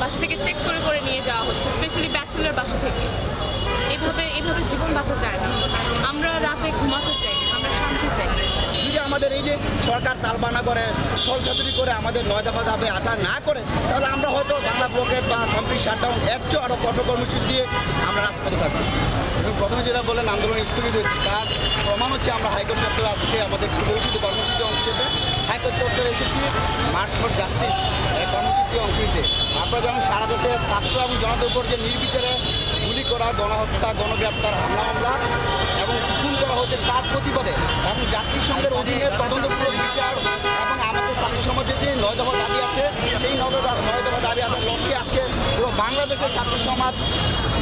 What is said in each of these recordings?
বাসা থেকে চেক করে করে নিয়ে যাওয়া হচ্ছে, স্পেশালি ব্যাচেলর বাসা থেকে। এভাবে জীবন বাঁচা যায় না। আমরা রাতে ঘুমাতে চাই, আমরা শান্তি চাই। যদি আমাদের এই যে সরকার তালবানা করে ছলছাতুরি করে আমাদের 9 দফা দাবি আদায় না করে, তাহলে আমরা হয়তো বাংলা ব্লকেট বা কমপ্লিট শাটডাউন একটু আরও কঠোর কর্মসূচি দিয়ে আমরা রাজপথে থাকবো। এবং প্রথমে যেটা বললেন আন্দোলন স্থগিত হয়েছে, তার প্রমাণ হচ্ছে আমরা হাইকোর্ট চত্বরে আজকে আমাদের পরিচিত কর্মসূচি অংশ নিতে হাইকোর্ট চত্বরে এসেছি মার্চ ফর জাস্টিস কর্মসূচি অংশ নিতে। আপনারা জানেন সারা দেশে ছাত্র এবং জনতার উপর যে নির্বিচারে গুলি করা, গণহত্যা, গণগ্রেপ্তার, হামলা মামলা এবং খুন করা হচ্ছে তার প্রতিবাদে এবং জাতিসংঘের অধীনে তদন্তপূর্বক বিচার এবং আমাদের ছাত্র সমাজের যে 9 দফা দাবি আছে সেই 9 দফা দাবি আদায়ের লক্ষ্যে আজকে পুরো বাংলাদেশের ছাত্র সমাজ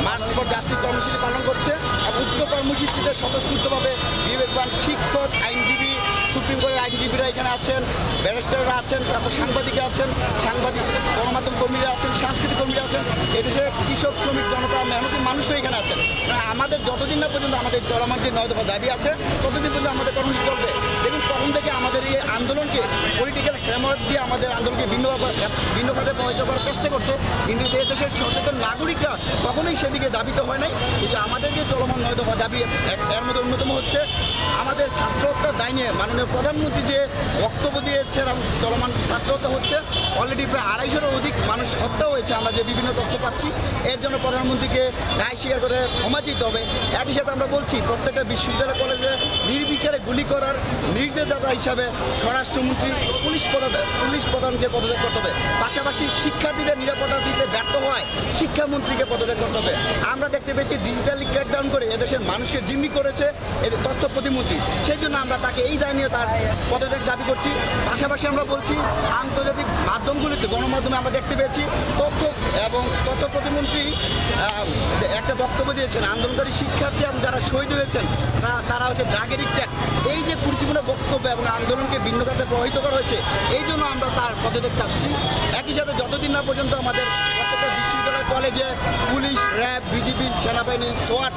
মার্চ ফর জাস্টিস কর্মসূচি পালন করছে। এবং উক্ত কর্মসূচিতে স্বতঃস্ফূর্তভাবে বিবেকবান শিক্ষক, আইনজীবী, সুপ্রিম কোর্টের আইনজীবীরা এখানে আছেন, ব্যারিস্টাররা আছেন, তারপর সাংবাদিকরা আছেন, গণমাধ্যম কর্মীরা আছেন, সাংস্কৃতিক কর্মীরা আছেন, এদেশের কৃষক, শ্রমিক, জনতা, মেহনতি মানুষও এখানে আছেন। আমাদের যতদিন না পর্যন্ত আমাদের চলমান যে 9 দফা দাবি আছে ততদিন পর্যন্ত আমাদের কর্মসূচি চলবে। দেখুন তখন থেকে আমাদের এই আন্দোলনকে পলিটিক্যাল ফ্রেমওয়ার্ক দিয়ে আমাদের আন্দোলনকে ভিন্ন খাতে প্রভাবিত করার চেষ্টা করছে, কিন্তু দেশের সচেতন নাগরিকরা কখনোই সেদিকে দাবিত হয় নাই। কিন্তু আমাদের যে চলমান 9 দফা দাবি এর মধ্যে অন্যতম হচ্ছে আমাদের ছাত্র হত্যার দায় নিয়ে মাননীয় প্রধানমন্ত্রী যে বক্তব্য দিয়েছেন এবং চলমান ছাত্র হত্যা হচ্ছে, অলরেডি প্রায় 250-এরও অধিক মানুষ হত্যা হয়েছে আমরা যে বিভিন্ন তথ্য পাচ্ছি। এর জন্য প্রধানমন্ত্রীকে দায় স্বীকার করে ক্ষমা দিতে হবে। একই সাথে আমরা বলছি প্রত্যেকটা বিশ্ববিদ্যালয় কলেজে নির্বিচারে গুলি করার নির্দেশদাতা হিসাবে স্বরাষ্ট্রমন্ত্রী পুলিশ প্রধানকে পদত্যাগ করতে হবে। পাশাপাশি শিক্ষার্থীদের নিরাপত্তা দিতে ব্যর্থ হয় শিক্ষামন্ত্রীকে পদত্যাগ করতে হবে। আমরা দেখতে পেয়েছি ডিজিটালি ক্র্যাকডাউন করে এদেশের মানুষকে জিম্মি করেছে এর তথ্য প্রতিমন্ত্রী, সেই জন্য আমরা তাকে এই দায় নিয়ে তার পদত্যাগ দাবি করছি। পাশাপাশি আমরা বলছি আন্তর্জাতিক মাধ্যমগুলিতে গণমাধ্যমে আমরা দেখতে পেয়েছি তথ্য প্রতিমন্ত্রী একটা বক্তব্য দিয়েছেন আন্দোলনকারী শিক্ষার্থী এবং যারা শহীদ হয়েছেন তারা হচ্ছে ড্রাগের ইফেক্ট, এই যে কুরুচিপূর্ণ বক্তব্য এবং আন্দোলনকে ভিন্ন খাতে প্রভাবিত করা হয়েছে, এই জন্য আমরা তার পদত্যাগ চাচ্ছি। একই সাথে যতদিন না পর্যন্ত আমাদের প্রত্যেকটা বিশ্ববিদ্যালয় কলেজে পুলিশ, র্যাব, বিজিবি, সেনাবাহিনী, সোয়াট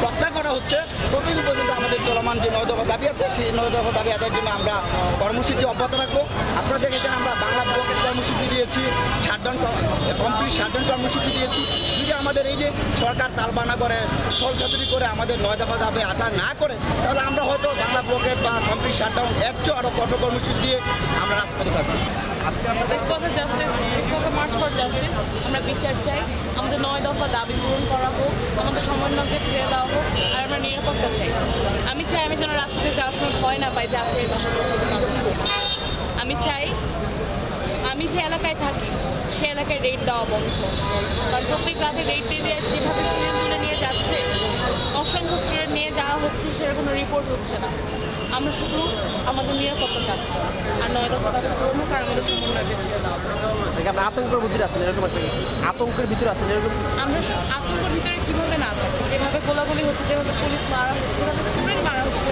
প্রত্যাহার করা হচ্ছে, ততদিন পর্যন্ত আমাদের চলমান যে 9 দফা দাবি আছে সেই 9 দফা দাবি আদায়ের জন্য আমরা কর্মসূচি অব্যাহত রাখবো। আপনারা দেখেছেন আমরা বাংলা ব্লকের কর্মসূচি দিয়েছি, কমপ্লিট শাটডাউন কর্মসূচি দিয়েছি। যদি আমাদের এই যে সরকার তালবানা করে ছলছাতুরি করে আমাদের 9 দফা দাবি আদায় না করে, তাহলে আমরা হয়তো বাংলা ব্লকেট বা কমপ্লিট শাটডাউন একটু আরও কঠোর কর্মসূচি দিয়ে আমরা রাজপথে থাকবো। মার্চ ফর জাস্টিস, আমরা বিচার চাই, আমাদের 9 দফা দাবি পূরণ করা হোক, আমাদের সমন্বয়কে ছেড়ে দেওয়া হোক, আর আমরা নিরাপত্তা চাই। আমি চাই আমি যেন রাস্তাতে যাওয়ার সময় ভয় না পাই যে আজকে এই বাসা পৌঁছাতে পারবো না। আমি চাই আমি যে এলাকায় থাকি সে এলাকায় রেড দেওয়া বন্ধ, কারণ প্রত্যেক রাতে রেড দিয়ে যেভাবে স্টুডেন্ট তুলে নিয়ে যাচ্ছে, অসংখ্য স্টুডেন্ট নিয়ে যাওয়া হচ্ছে, সেটা কোনো রিপোর্ট হচ্ছে না। আমরা শুধু আমাদের নিরাপত্তা চাচ্ছি, আর 9 দফা দাবি পূরণ হোক, আর আমাদের সমন্বয়কে ছেড়ে দেওয়া হোক। আতঙ্কের ভিতরে আছেন এরকম আতঙ্কের ভিতরে আছেন এরকম আমরা আতঙ্কের ভিতরে কীভাবে না থাকি, যেভাবে গোলাগুলি হচ্ছে, যেভাবে পুলিশ মারা হচ্ছে, যেভাবে স্টুডেন্ট মারা হচ্ছে,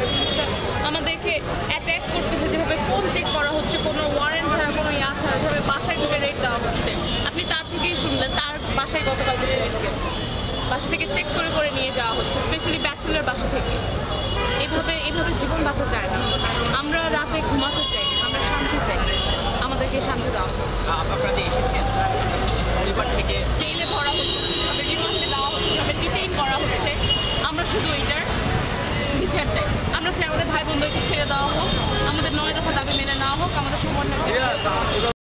আমাদেরকে অ্যাট্যাক করতেছে, যেভাবে ফোন চেক করা হচ্ছে কোনো ওয়ারেন্ট ছাড়া, কোনো ছাড়া, যেভাবে বাসায় ঢুকে রেড দেওয়া হচ্ছে। আপনি তার থেকেই শুনলেন তার বাসায় গতকাল বাসা থেকে চেক করে করে নিয়ে যাওয়া হচ্ছে, স্পেশালি ব্যাচেলর বাসা থেকে। এভাবে জীবন বাঁচা যায় না। আমরা রাতে ঘুমাতে চাই, আমরা শান্তি চাই, আমাদেরকে শান্তি দাও। আপনারা যে এসেছেন পরিবার থেকে জেলে ভরা হচ্ছে, আমাদের রিমান্ডে দেওয়া হচ্ছে, আমাদের ডিটেইন করা হচ্ছে, আমরা শুধু এটার বিচার চাই। আমরা চাই আমাদের ভাই বোনদেরকে ছেড়ে দেওয়া হোক, আমাদের 9 দফা দাবি মেনে নেওয়া হোক, আমাদের সমন্বয়